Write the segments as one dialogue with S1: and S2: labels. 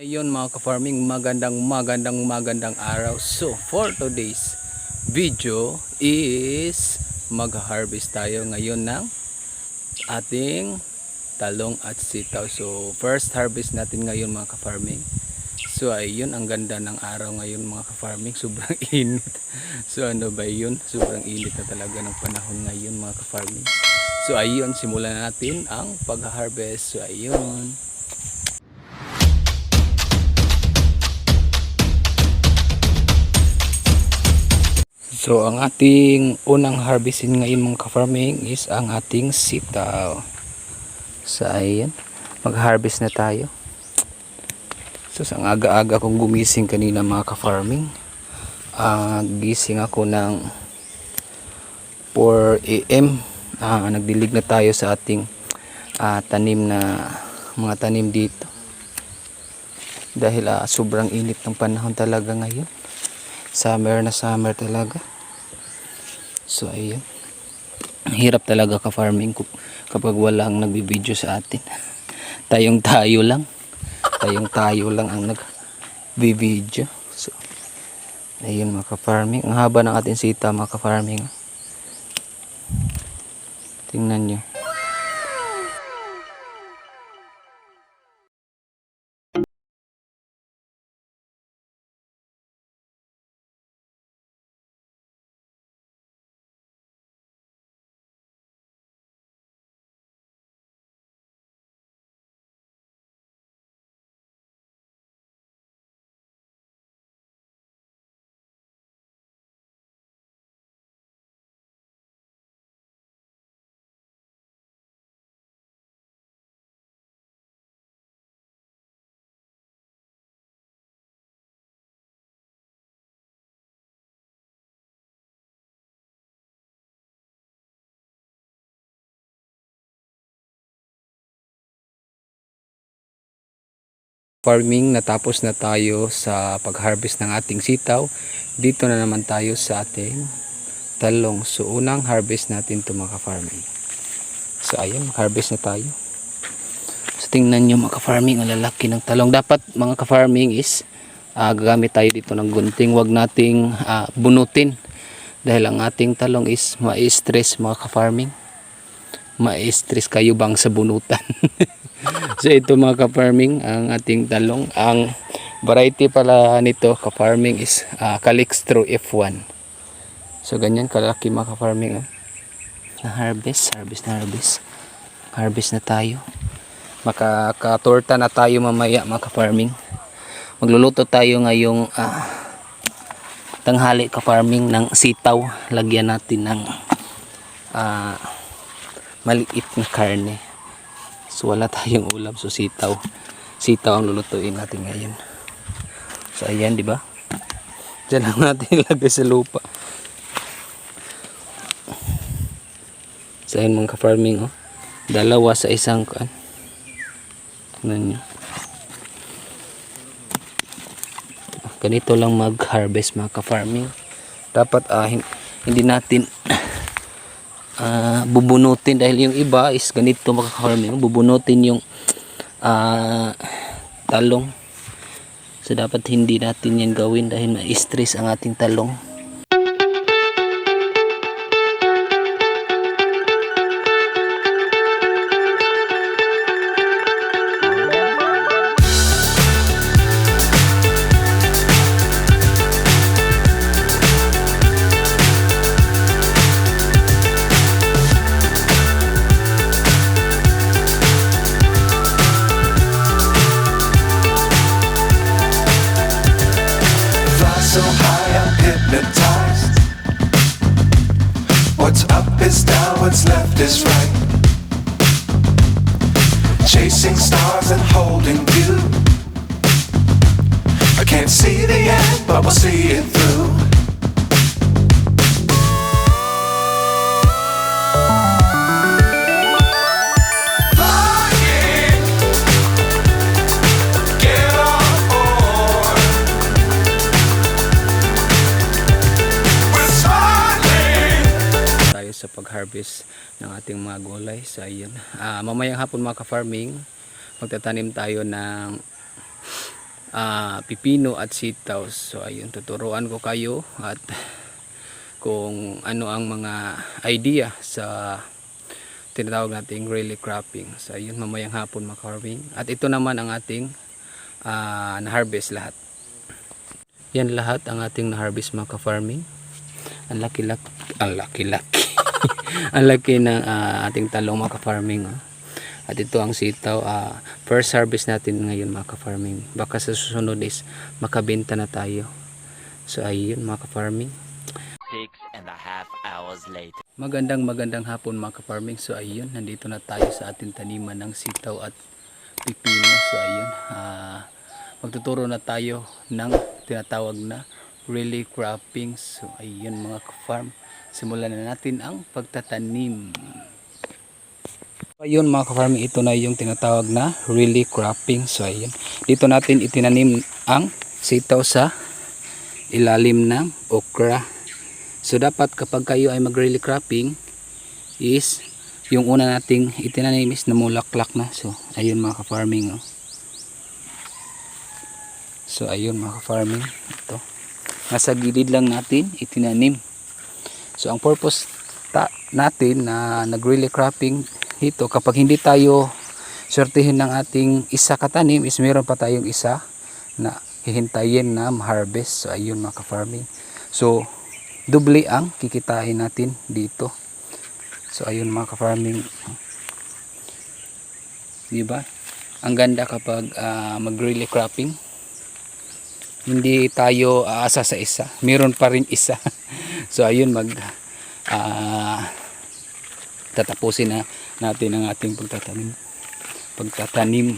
S1: Ayun mga ka-farming, magandang araw. So for today's video is mag-harvest tayo ngayon ng ating talong at sitaw. So first harvest natin ngayon mga ka-farming. So ayun, ang ganda ng araw ngayon mga ka-farming, sobrang init. So ano ba yun? Sobrang init na talaga ng panahon ngayon mga ka-farming. So ayun, simulan natin ang pag-harvest. So ayun. So ang ating unang harvestin ngayon mga ka-farming is ang ating sitaw. So ayan, mag-harvest na tayo. So ang aga-aga kong gumising kanina mga ka-farming. Gising ako ng 4 AM. Nagdilig na tayo sa ating mga tanim dito. Dahil sobrang init ng panahon talaga ngayon. Summer na summer talaga. So ayun, hirap talaga ka-farming kapag walang nagbibideo sa atin. Tayo lang ang nagbibideo. So ayun mga ka-farming, ang haba ng ating sita mga ka-farming. Tingnan nyo. Farming, natapos na tayo sa pag-harvest ng ating sitaw. Dito na naman tayo sa ating talong. So unang harvest natin ito mga ka-farming. So ayan, mag-harvest na tayo. So tingnan nyo mga ka-farming, ang lalaki ng talong. Dapat mga ka-farming is gagamit tayo dito ng gunting. Huwag nating bunutin. Dahil ang ating talong is ma-stress mga ka-farming. Ma-stress kayo bang sa bunutan? So ito mga ka-farming, ang ating talong. Ang variety pala nito ka-farming is Calixtro F1. So ganyan kalaki mga ka-farming. Harvest na tayo. Makakatorta na tayo mamaya mga ka-farming. Magluluto tayo ngayong tanghali ka-farming ng sitaw. Lagyan natin ng maliit na karne. So wala tayong ulam, so sitaw ang lulutuin natin ngayon. So ayan, di ba? Diyan lang natin ilagay sa lupa. So ayan mga ka-farming, dalawa sa isang kan. Tingnan nyo. Ganito lang mag-harvest mga ka-farming. Dapat hindi natin bubunutin, dahil yung iba is ganito mga ka-farming, bubunutin yung talong. So dapat hindi natin yan gawin dahil ma-stress ang ating talong.
S2: So high I'm hypnotized. What's up is down, what's left is right. Chasing stars and holding you. I can't see the end, but we'll see it through.
S1: Sa pag-harvest ng ating mga gulay. So ayun, mamayang hapon mga ka-farming, magtatanim tayo ng pipino at sitaw. So ayun, tuturuan ko kayo at kung ano ang mga idea sa tinatawag nating relay cropping. So ayun, mamayang hapon maka-farming. At ito naman ang ating na-harvest lahat. Yan lahat ang ating na-harvest maka-farming. Ang laki-laki ang laki ng ating talong maka-farming. At ito ang sitaw, first harvest natin ngayon mga ka-farming. Baka sa susunod is makabenta na tayo. So ayun mga ka-farming.
S3: 6.5 hours later.
S1: Magandang hapon mga ka-farming. So ayun, nandito na tayo sa ating taniman ng sitaw at pipino. So ayun, magtuturo na tayo ng tinatawag na relay cropping. So ayun mga ka-farm, simulan na natin ang pagtatanim. Ayun mga ka-farming, ito na yung tinatawag na relay cropping. So ayun, dito natin itinanim ang sitaw sa ilalim ng okra. So dapat kapag kayo ay mag-relay cropping is yung una nating itinanim is namulaklak na. So ayun mga ka-farming. So ayun mga ka-farming, ito nasa gilid lang natin itinanim. So ang purpose natin na nag-relay cropping ito, kapag hindi tayo sortihin ng ating isa katanim is meron pa tayong isa na hihintayin na ma-harvest. So ayun mga ka-farming, so doble ang kikitain natin dito. So ayun mga ka-farming, diba ang ganda kapag mag-relay cropping, hindi tayo aasa sa isa, meron pa rin isa. So ayun, tatapusin na natin ang ating pagtatanim.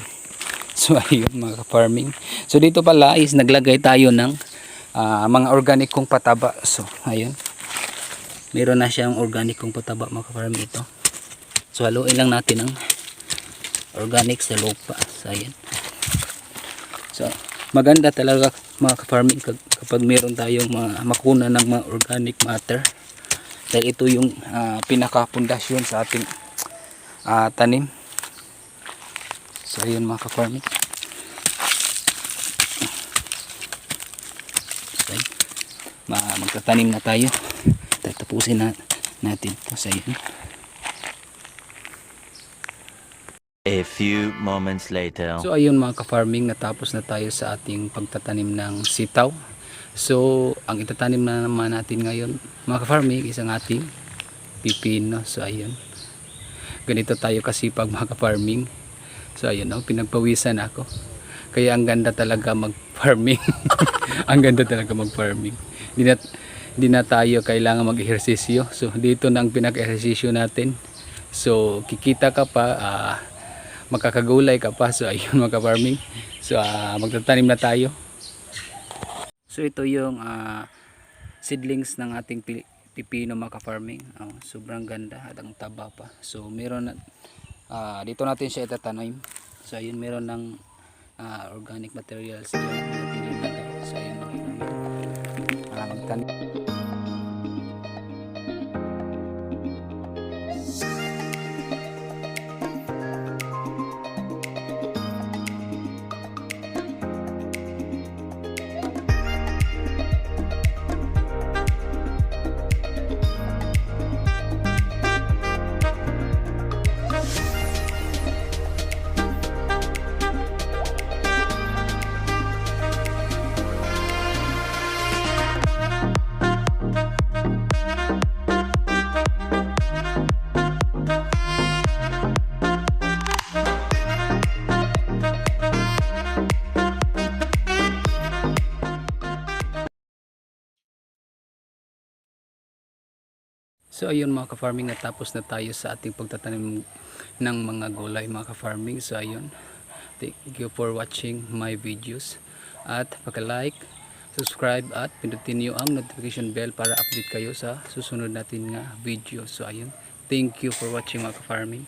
S1: So ayun mga ka-farming, so dito pala is naglagay tayo ng mga organikong pataba. So ayun, meron na siyang organikong pataba mga ka-farming ito. So haluin lang natin ang organic sa lupa. So ayun, so maganda talaga mga ka-farming kapag meron tayong makuna ng mga organic matter, dahil ito yung pinaka-pundasyon sa ating tanim. So ayun mga ka-farming, so, magtatanim na tayo, tatapusin natin ito. So ayun,
S3: A few moments later.
S1: so ayun mga ka-farming, natapos na tayo sa ating pagtatanim ng sitaw. So ang itatanim na naman natin ngayon mga ka-farming is ang ating pipino. So ayun, ganito tayo kasipag mga ka-farming. So ayun, pinagpawisan ako, kaya ang ganda talaga mag-farming. Ang ganda talaga mag-farming, di na tayo kailangan mag-ehersisyo. So dito na ang pinag-ehersisyo natin. So kikita ka pa, makakagulay ka pa. So ayun mga ka-farming, so magtatanim na tayo. So ito yung seedlings ng ating pipino mga ka-farming. Sobrang ganda at ang taba pa. So meron na, dito natin siya itatanim. So ayun, meron ng organic materials dyan. So ayun mga ka-farming, magtanim. So ayun mga ka-farming, natapos na tayo sa ating pagtatanim ng mga gulay mga ka-farming. So ayun, thank you for watching my videos, at paka-like, subscribe at pindutin niyo ang notification bell para update kayo sa susunod natin nga video. So ayun, thank you for watching mga ka-farming.